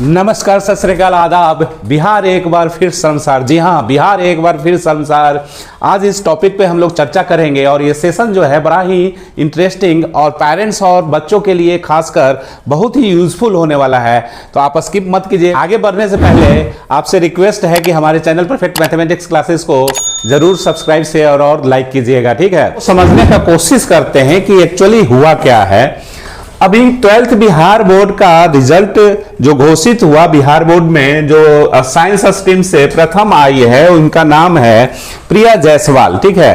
नमस्कार, सत श्री अकाल, आदाब। बिहार एक बार फिर शर्मसार। जी हाँ, बिहार एक बार फिर शर्मसार। आज इस टॉपिक पे हम लोग चर्चा करेंगे और ये सेशन जो है बड़ा ही इंटरेस्टिंग और पेरेंट्स और बच्चों के लिए खासकर बहुत ही यूजफुल होने वाला है। तो आप स्किप मत कीजिए। आगे बढ़ने से पहले आपसे रिक्वेस्ट है कि हमारे चैनल परफेक्ट मैथमेटिक्स क्लासेस को जरूर सब्सक्राइब, शेयर और लाइक कीजिएगा, ठीक है। तो समझने का कोशिश करते हैं कि एक्चुअली हुआ क्या है। अभी 12th बिहार बोर्ड का रिजल्ट जो घोषित हुआ, बिहार बोर्ड में जो साइंस स्ट्रीम से प्रथम आई है उनका नाम है प्रिया जायसवाल, ठीक है।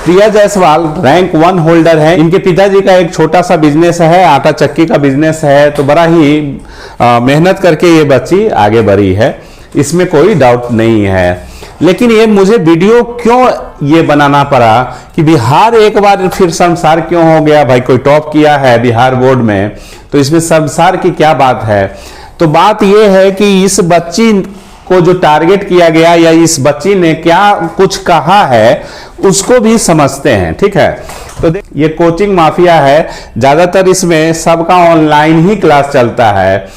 प्रिया जायसवाल रैंक 1 होल्डर है। इनके पिताजी का एक छोटा सा बिजनेस है, आटा चक्की का बिजनेस है। तो बड़ा ही मेहनत करके ये बच्ची आगे बढ़ी है, इसमें कोई डाउट नहीं है। लेकिन ये मुझे वीडियो क्यों ये बनाना पड़ा कि बिहार एक बार फिर शर्मसार क्यों हो गया। भाई कोई टॉप किया है बिहार बोर्ड में, तो इसमें शर्मसार की क्या बात है। तो बात ये है कि इस बच्ची को जो टारगेट किया गया या इस बच्ची ने क्या कुछ कहा है उसको भी समझते हैं, ठीक है। तो ये कोचिंग माफिया है, ज्यादातर इसमें सबका ऑनलाइन ही क्लास चलता है।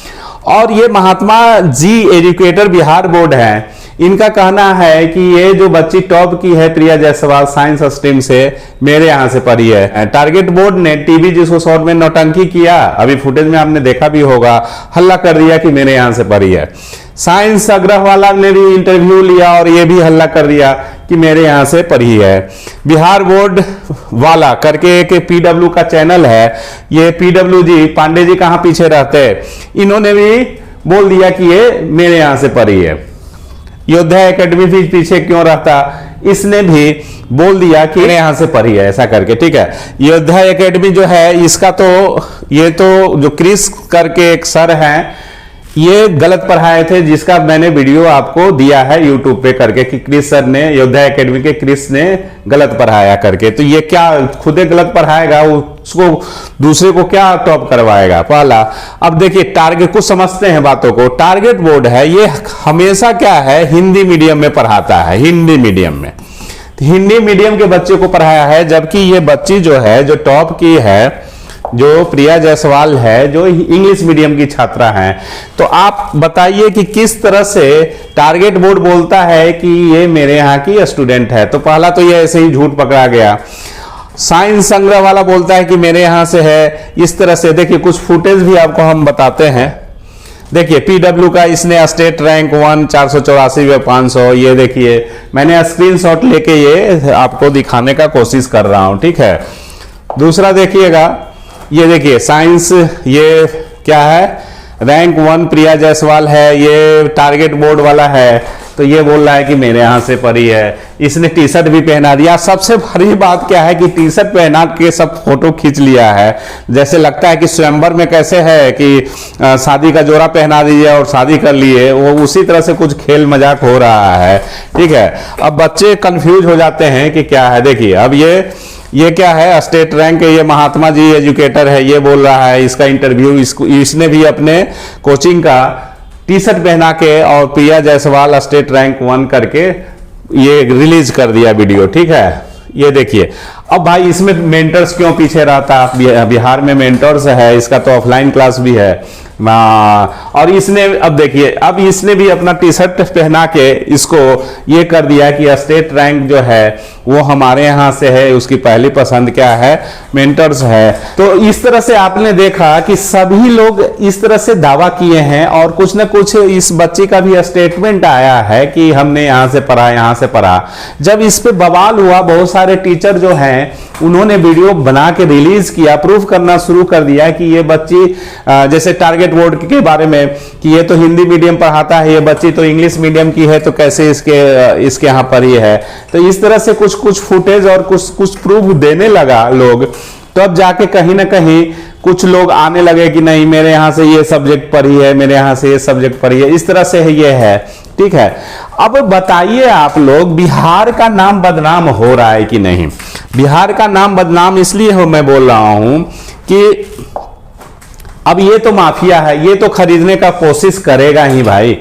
और ये महात्मा जी एजुकेटर बिहार बोर्ड है, इनका कहना है कि ये जो बच्ची टॉप की है प्रिया जायसवाल साइंस स्ट्रीम से, मेरे यहां से पढ़ी है। टारगेट बोर्ड ने टीवी जिसको शॉर्ट में नौटंकी किया, अभी फुटेज में आपने देखा भी होगा, हल्ला कर दिया कि मेरे यहां से पढ़ी है। साइंस आग्रह वाला ने भी इंटरव्यू लिया और ये भी हल्ला कर दिया कि मेरे यहां से पढ़ी है। बिहार बोर्ड वाला करके एक पीडब्ल्यू का चैनल है, ये पीडब्ल्यू जी पांडे जी कहां पीछे रहते, इन्होंने भी बोल दिया कि ये मेरे यहां से पढ़ी है। योद्धा एकेडमी भी पीछे क्यों रहता, इसने भी बोल दिया कि मेरे यहां से पढ़ी है, ऐसा करके, ठीक है। योद्धा एकेडमी जो है इसका तो ये तो जो क्रिस करके एक सर हैं, ये गलत पढ़ाए थे, जिसका मैंने वीडियो आपको दिया है यूट्यूब पे करके कि क्रिस सर ने, योद्धा एकेडमी के क्रिस ने गलत पढ़ाया करके। तो ये क्या खुदे गलत पढ़ाएगा, उसको दूसरे को क्या टॉप करवाएगा। पहला, अब देखिए टारगेट को समझते हैं बातों को। टारगेट बोर्ड है, ये हमेशा क्या है, हिंदी मीडियम में पढ़ाता है, हिंदी मीडियम में, हिंदी मीडियम के बच्चे को पढ़ाया है। जबकि ये बच्ची जो है, जो टॉप की है, जो प्रिया जायसवाल है, जो इंग्लिश मीडियम की छात्रा हैं। तो आप बताइए कि किस तरह से टारगेट बोर्ड बोलता है कि ये मेरे यहाँ की स्टूडेंट है। तो पहला तो ये ऐसे ही झूठ पकड़ा गया। साइंस संग्रह वाला बोलता है कि मेरे यहाँ से है, इस तरह से। देखिए कुछ फुटेज भी आपको हम बताते हैं। देखिए पीडब्ल्यू का इसने स्टेट रैंक 1 484 में 500, ये देखिए मैंने स्क्रीनशॉट लेके ये आपको दिखाने का कोशिश कर रहा हूं, ठीक है। दूसरा देखिएगा, ये देखिए साइंस, ये क्या है, रैंक 1 प्रिया जायसवाल है, ये टारगेट बोर्ड वाला है। तो ये बोल रहा है कि मेरे यहां से पढ़ी है। इसने टी शर्ट भी पहना दिया। सबसे बड़ी बात क्या है कि टी शर्ट पहना के सब फोटो खींच लिया है, जैसे लगता है कि स्वयंवर में कैसे है कि शादी का जोड़ा पहना दीजिए और शादी कर लिए, वो उसी तरह से कुछ खेल मजाक हो रहा है, ठीक है। अब बच्चे कंफ्यूज हो जाते हैं कि क्या है। देखिए अब ये क्या है, स्टेट रैंक, ये महात्मा जी एजुकेटर है, ये बोल रहा है, इसका इंटरव्यू इसने भी अपने कोचिंग का टी शर्ट पहना के और प्रिया जायसवाल स्टेट रैंक 1 करके ये रिलीज कर दिया वीडियो, ठीक है। ये देखिए। अब भाई इसमें मेंटर्स क्यों पीछे रहता, बिहार में मेंटर्स है, इसका तो ऑफलाइन क्लास भी है। और इसने अब देखिए, अब इसने भी अपना टी शर्ट पहना के इसको ये कर दिया कि स्टेट रैंक जो है वो हमारे यहाँ से है, उसकी पहली पसंद क्या है, मेंटर्स है। तो इस तरह से आपने देखा कि सभी लोग इस तरह से दावा किए हैं और कुछ ना कुछ इस बच्चे का भी स्टेटमेंट आया है कि हमने यहाँ से पढ़ा, यहाँ से पढ़ा। जब इस पे बवाल हुआ, बहुत सारे टीचर जो हैं उन्होंने वीडियो बना के रिलीज किया, प्रूफ करना शुरू कर दिया कि ये बच्ची, जैसे टारगेट बोर्ड के बारे में कि ये तो हिंदी मीडियम पढ़ाता है, ये बच्ची तो इंग्लिश मीडियम की है, तो कैसे इसके यहाँ पर ही है। तो इस तरह से कुछ फुटेज और कुछ प्रूफ देने लगा लोग। तो अब जाके कहीं ना कहीं कुछ लोग आने लगे कि नहीं मेरे यहाँ से ये सब्जेक्ट पढ़ी है, मेरे यहाँ से ये सब्जेक्ट पढ़ी है, इस तरह से ये है, ठीक है। अब बताइए आप लोग, बिहार का नाम बदनाम हो रहा है कि नहीं। बिहार का नाम बदनाम इसलिए हो, मैं बोल रहा हूं कि अब ये तो माफिया है, ये तो खरीदने का कोशिश करेगा ही भाई।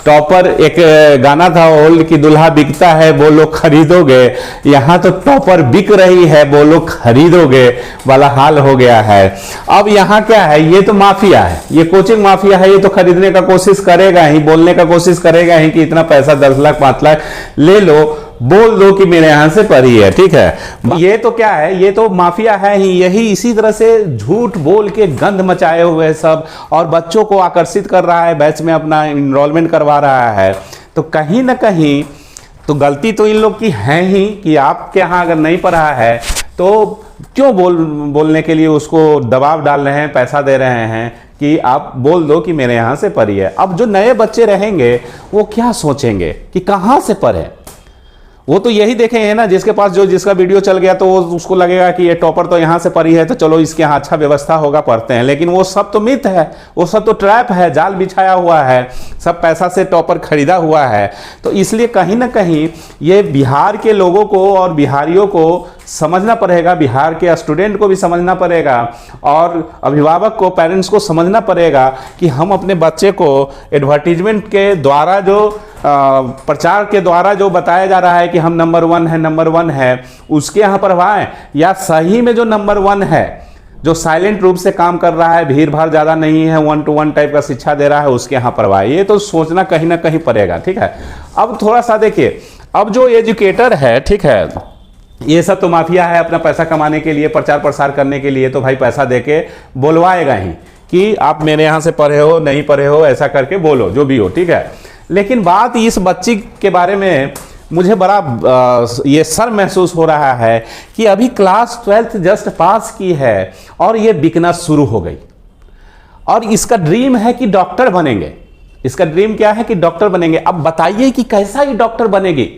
टॉपर, एक गाना था ओल्ड की दुल्हा बिकता है बोलो खरीदोगे, यहाँ तो टॉपर बिक रही है बोलो खरीदोगे वाला हाल हो गया है। अब यहाँ क्या है, ये तो माफिया है, ये कोचिंग माफिया है, ये तो खरीदने का कोशिश करेगा ही, बोलने का कोशिश करेगा ही कि इतना पैसा 10 लाख 5 लाख ले लो, बोल दो कि मेरे यहां से पढ़ी है, ठीक है। ये तो क्या है, ये तो माफिया है ही, यही इसी तरह से झूठ बोल के गंद मचाए हुए सब, और बच्चों को आकर्षित कर रहा है, बैच में अपना इनरोलमेंट करवा रहा है। तो कहीं ना कहीं तो गलती तो इन लोग की है ही कि आपके यहाँ अगर नहीं पढ़ा है तो क्यों बोलने के लिए उसको दबाव डाल रहे हैं, पैसा दे रहे हैं कि आप बोल दो कि मेरे यहाँ से पढ़ी है। अब जो नए बच्चे रहेंगे वो क्या सोचेंगे कि कहाँ से पढ़े, वो तो यही देखेंगे ना, जिसके पास जो जिसका वीडियो चल गया तो वो उसको लगेगा कि ये टॉपर तो यहाँ से पढ़ी है तो चलो इसके यहाँ अच्छा व्यवस्था होगा, पढ़ते हैं। लेकिन वो सब तो मिथ है, वो सब तो ट्रैप है, जाल बिछाया हुआ है, सब पैसा से टॉपर खरीदा हुआ है। तो इसलिए कहीं ना कहीं ये बिहार के लोगों को और बिहारियों को समझना पड़ेगा, बिहार के स्टूडेंट को भी समझना पड़ेगा और अभिभावक को, पेरेंट्स को समझना पड़ेगा कि हम अपने बच्चे को एडवर्टीजमेंट के द्वारा जो प्रचार के द्वारा जो बताया जा रहा है कि हम नंबर 1 है, नंबर 1 है, उसके यहाँ पढ़वाएं, या सही में जो नंबर 1 है, जो साइलेंट रूप से काम कर रहा है, भीड़ भाड़ ज़्यादा नहीं है, 1 to 1 टाइप का शिक्षा दे रहा है, उसके यहाँ पढ़वाएं। ये तो सोचना कहीं ना कहीं पड़ेगा, ठीक है। अब थोड़ा सा देखिए, अब जो एजुकेटर है, ठीक है, ये सब तो माफिया है, अपना पैसा कमाने के लिए, प्रचार प्रसार करने के लिए तो भाई पैसा देके बोलवाएगा ही कि आप मेरे यहाँ से पढ़े हो, नहीं पढ़े हो, ऐसा करके बोलो, जो भी हो, ठीक है। लेकिन बात इस बच्ची के बारे में मुझे बड़ा ये शर्म महसूस हो रहा है कि अभी क्लास 12th जस्ट पास की है और ये बिकना शुरू हो गई, और इसका ड्रीम है कि डॉक्टर बनेंगे। इसका ड्रीम क्या है कि डॉक्टर बनेंगे। अब बताइए कि कैसा ही डॉक्टर बनेगी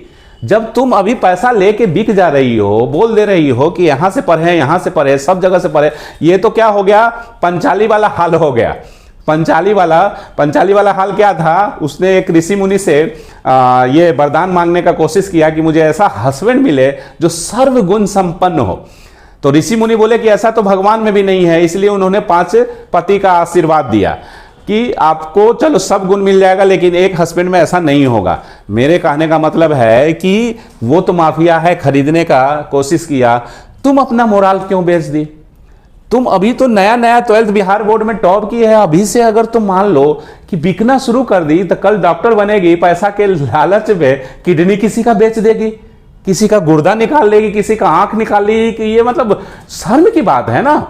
जब तुम अभी पैसा लेके बिक जा रही हो, बोल दे रही हो कि यहां से पढ़े, यहां से पढ़े, सब जगह से पढ़े। ये तो क्या हो गया, पंचाली वाला हाल हो गया। पंचाली वाला हाल क्या था, उसने एक ऋषि मुनि से ये वरदान मांगने का कोशिश किया कि मुझे ऐसा हस्बैंड मिले जो सर्वगुण संपन्न हो। तो ऋषि मुनि बोले कि ऐसा तो भगवान में भी नहीं है, इसलिए उन्होंने 5 पति का आशीर्वाद दिया कि आपको चलो सब गुण मिल जाएगा, लेकिन एक हस्बैंड में ऐसा नहीं होगा। मेरे कहने का मतलब है कि वो तो माफिया है, खरीदने का कोशिश किया, तुम अपना मोराल क्यों बेच दी? तुम अभी तो नया 12th बिहार बोर्ड में टॉप की है, अभी से अगर तुम मान लो कि बिकना शुरू कर दी तो कल डॉक्टर बनेगी, पैसा के लालच में किडनी किसी का बेच देगी, किसी का गुर्दा निकाल लेगी, किसी का आंख निकाल लेगी। कि ये मतलब शर्म की बात है ना।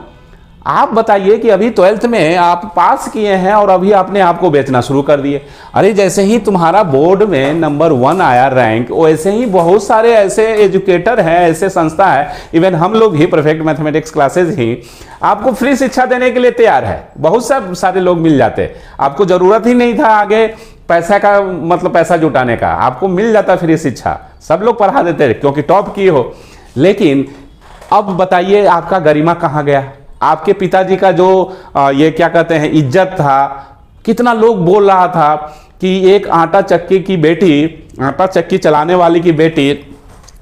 आप बताइए कि अभी 12th में आप पास किए हैं और अभी आपने आपको बेचना शुरू कर दिए। अरे जैसे ही तुम्हारा बोर्ड में नंबर 1 आया रैंक, वैसे ही बहुत सारे ऐसे एजुकेटर हैं, ऐसे संस्था है, इवन हम लोग ही परफेक्ट मैथमेटिक्स क्लासेज ही आपको फ्री शिक्षा देने के लिए तैयार है। बहुत सारे लोग मिल जाते, आपको जरूरत ही नहीं था आगे पैसा का, मतलब पैसा जुटाने का, आपको मिल जाता फ्री शिक्षा, सब लोग पढ़ा देते क्योंकि टॉप की हो। लेकिन अब बताइए आपका गरिमा कहाँ गया? आपके पिताजी का जो ये क्या कहते हैं इज्जत था, कितना लोग बोल रहा था कि एक आटा चक्की चलाने वाली की बेटी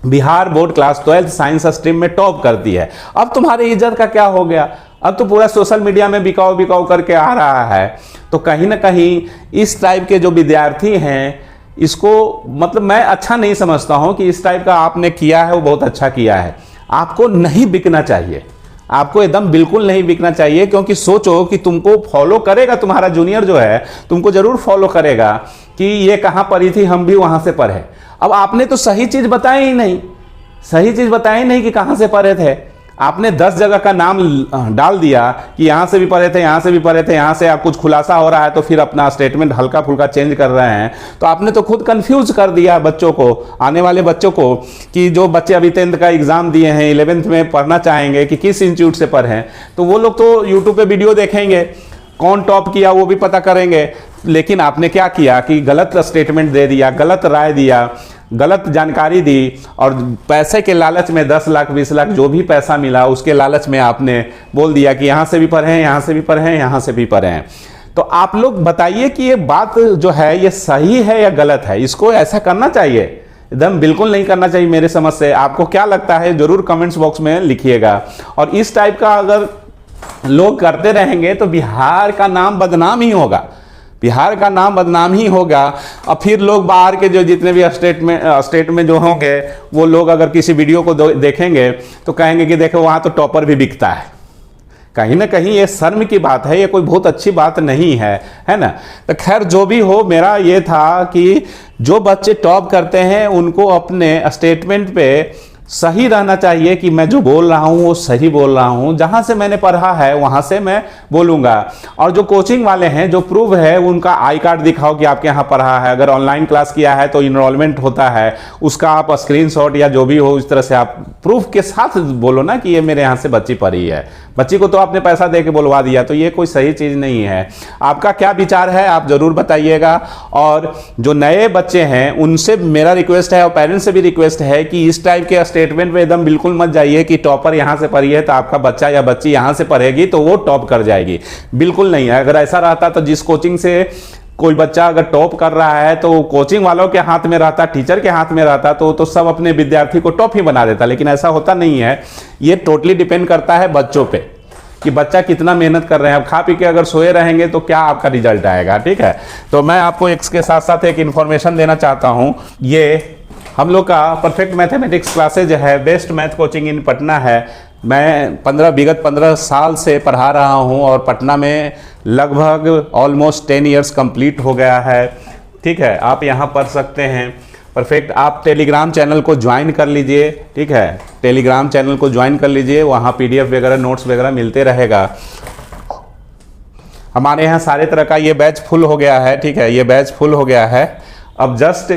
Bihar board class 12th science stream में टॉप करती है। अब तुम्हारी इज्जत का क्या हो गया? अब तो पूरा सोशल मीडिया में बिकाऊ करके आ रहा है। तो कहीं ना कहीं इस टाइप के जो विद्यार्थी हैं, इसको मतलब मैं अच्छा नहीं समझता हूं कि इस टाइप का आपने किया है, वो बहुत अच्छा किया है। आपको नहीं बिकना चाहिए, आपको एकदम बिल्कुल नहीं बिकना चाहिए, क्योंकि सोचो कि तुमको फॉलो करेगा, तुम्हारा जूनियर जो है तुमको जरूर फॉलो करेगा कि ये कहाँ पढ़ी थी, हम भी वहां से पढ़े। अब आपने तो सही चीज बताई ही नहीं, कि कहाँ से पढ़े थे। आपने 10 जगह का नाम डाल दिया कि यहाँ से भी पढ़े थे, यहाँ से भी पढ़े थे, यहाँ से आप कुछ खुलासा हो रहा है तो फिर अपना स्टेटमेंट हल्का फुल्का चेंज कर रहे हैं। तो आपने तो खुद कंफ्यूज कर दिया बच्चों को, आने वाले बच्चों को, कि जो बच्चे अभी 10th का एग्जाम दिए हैं, 11th में पढ़ना चाहेंगे कि किस इंस्टीट्यूट से पढ़ें, तो वो लोग तो यूट्यूब पे वीडियो देखेंगे, कौन टॉप किया वो भी पता करेंगे। लेकिन आपने क्या किया कि गलत स्टेटमेंट दे दिया, गलत राय दिया, गलत जानकारी दी, और पैसे के लालच में 10 लाख 20 लाख जो भी पैसा मिला उसके लालच में आपने बोल दिया कि यहाँ से भी पढ़े हैं, यहाँ से भी पढ़े हैं, यहाँ से भी पढ़े हैं। तो आप लोग बताइए कि ये बात जो है ये सही है या गलत है? इसको ऐसा करना चाहिए? एकदम बिल्कुल नहीं करना चाहिए मेरे समझ से। आपको क्या लगता है जरूर कमेंट्स बॉक्स में लिखिएगा। और इस टाइप का अगर लोग करते रहेंगे तो बिहार का नाम बदनाम ही होगा। बिहार का नाम बदनाम ही होगा। और फिर लोग बाहर के जो जितने भी स्टेट में जो होंगे वो लोग अगर किसी वीडियो को देखेंगे तो कहेंगे कि देखो वहाँ तो टॉपर भी बिकता है। कहीं ना कहीं ये शर्म की बात है, ये कोई बहुत अच्छी बात नहीं है ना। तो खैर जो भी हो, मेरा ये था कि जो बच्चे टॉप करते हैं उनको अपने स्टेटमेंट पे सही रहना चाहिए कि मैं जो बोल रहा हूँ वो सही बोल रहा हूँ, जहाँ से मैंने पढ़ा है वहाँ से मैं बोलूँगा। और जो कोचिंग वाले हैं जो प्रूव है उनका आई कार्ड दिखाओ कि आपके यहाँ पढ़ा है। अगर ऑनलाइन क्लास किया है तो इनरोलमेंट होता है, उसका आप स्क्रीनशॉट या जो भी हो इस तरह से आप प्रूफ के साथ बोलो ना कि ये मेरे यहाँ से बच्ची पढ़ी है। बच्ची को तो आपने पैसा दे के बुलवा दिया, तो ये कोई सही चीज़ नहीं है। आपका क्या विचार है आप ज़रूर बताइएगा। और जो नए बच्चे हैं उनसे मेरा रिक्वेस्ट है और पेरेंट्स से भी रिक्वेस्ट है कि इस टाइप के स्टेटमेंट पे एकदम बिल्कुल मत जाइए कि टॉपर यहाँ से पढ़ी है तो आपका बच्चा या बच्ची यहाँ से पढ़ेगी तो वो टॉप कर जाएगी। बिल्कुल नहीं है। अगर ऐसा रहता तो जिस कोचिंग से कोई बच्चा अगर टॉप कर रहा है तो कोचिंग वालों के हाथ में रहता, टीचर के हाथ में रहता तो सब अपने विद्यार्थी को टॉप ही बना देता। लेकिन ऐसा होता नहीं है। ये टोटली डिपेंड करता है बच्चों पे कि बच्चा कितना मेहनत कर रहे हैं। अब खा पी के अगर सोए रहेंगे तो क्या आपका रिजल्ट आएगा। ठीक है, तो मैं आपको इसके साथ साथ एक इन्फॉर्मेशन देना चाहता हूँ। ये हम लोग का परफेक्ट मैथमेटिक्स क्लासेज है, बेस्ट मैथ कोचिंग इन पटना है। मैं विगत 15 साल से पढ़ा रहा हूँ और पटना में लगभग ऑलमोस्ट 10 इयर्स कंप्लीट हो गया है। ठीक है, आप यहाँ पढ़ सकते हैं परफेक्ट। आप टेलीग्राम चैनल को ज्वाइन कर लीजिए। ठीक है, टेलीग्राम चैनल को ज्वाइन कर लीजिए, वहाँ PDF वगैरह नोट्स वगैरह मिलते रहेगा। हमारे यहाँ सारे तरह का ये बैच फुल हो गया है। ठीक है, ये बैच फुल हो गया है। अब जस्ट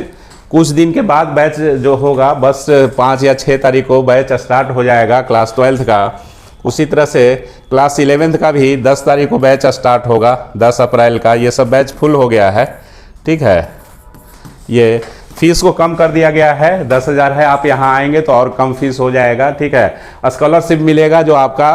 कुछ दिन के बाद बैच जो होगा, बस 5 या 6 तारीख को बैच स्टार्ट हो जाएगा क्लास 12th का। उसी तरह से क्लास 11th का भी 10 तारीख को बैच स्टार्ट होगा, 10 अप्रैल का। ये सब बैच फुल हो गया है। ठीक है, ये फीस को कम कर दिया गया है, 10,000 है। आप यहाँ आएंगे तो और कम फीस हो जाएगा। ठीक है, स्कॉलरशिप मिलेगा। जो आपका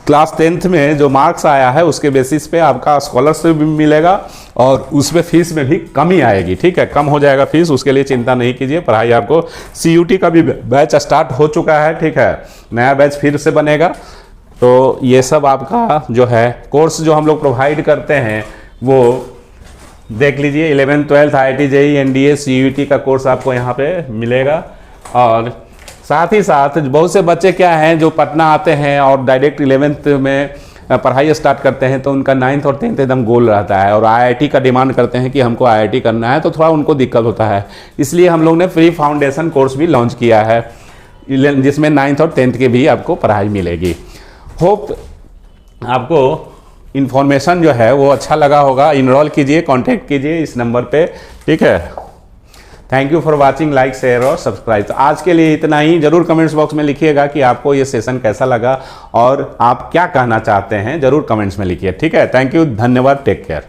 क्लास 10th में जो मार्क्स आया है उसके बेसिस पे आपका स्कॉलरशिप भी मिलेगा और उसमें फीस में भी कमी आएगी। ठीक है, कम हो जाएगा फीस, उसके लिए चिंता नहीं कीजिए। पढ़ाई आपको CUT का भी बैच स्टार्ट हो चुका है। ठीक है, नया बैच फिर से बनेगा। तो ये सब आपका जो है कोर्स जो हम लोग प्रोवाइड करते हैं वो देख लीजिए। 11th 12th IIT JEE NDA CUT का कोर्स आपको यहाँ पे मिलेगा। और साथ ही साथ बहुत से बच्चे क्या हैं जो पटना आते हैं और डायरेक्ट 11th में पढ़ाई स्टार्ट करते हैं तो उनका 9th और 10th एकदम गोल रहता है और IIT का डिमांड करते हैं कि हमको IIT करना है, तो थोड़ा उनको दिक्कत होता है। इसलिए हम लोग ने फ्री फाउंडेशन कोर्स भी लॉन्च किया है जिसमें 9th और 10th के भी आपको पढ़ाई मिलेगी। होप आपको इन्फॉर्मेशन जो है वो अच्छा लगा होगा। इनरोल कीजिए, कॉन्टैक्ट कीजिए इस नंबर पे। ठीक है, thank you for watching, like share और सब्सक्राइब। तो आज के लिए इतना ही। जरूर कमेंट्स बॉक्स में लिखिएगा कि आपको ये सेशन कैसा लगा और आप क्या कहना चाहते हैं, जरूर कमेंट्स में लिखिए। ठीक है, थैंक यू, धन्यवाद, टेक केयर।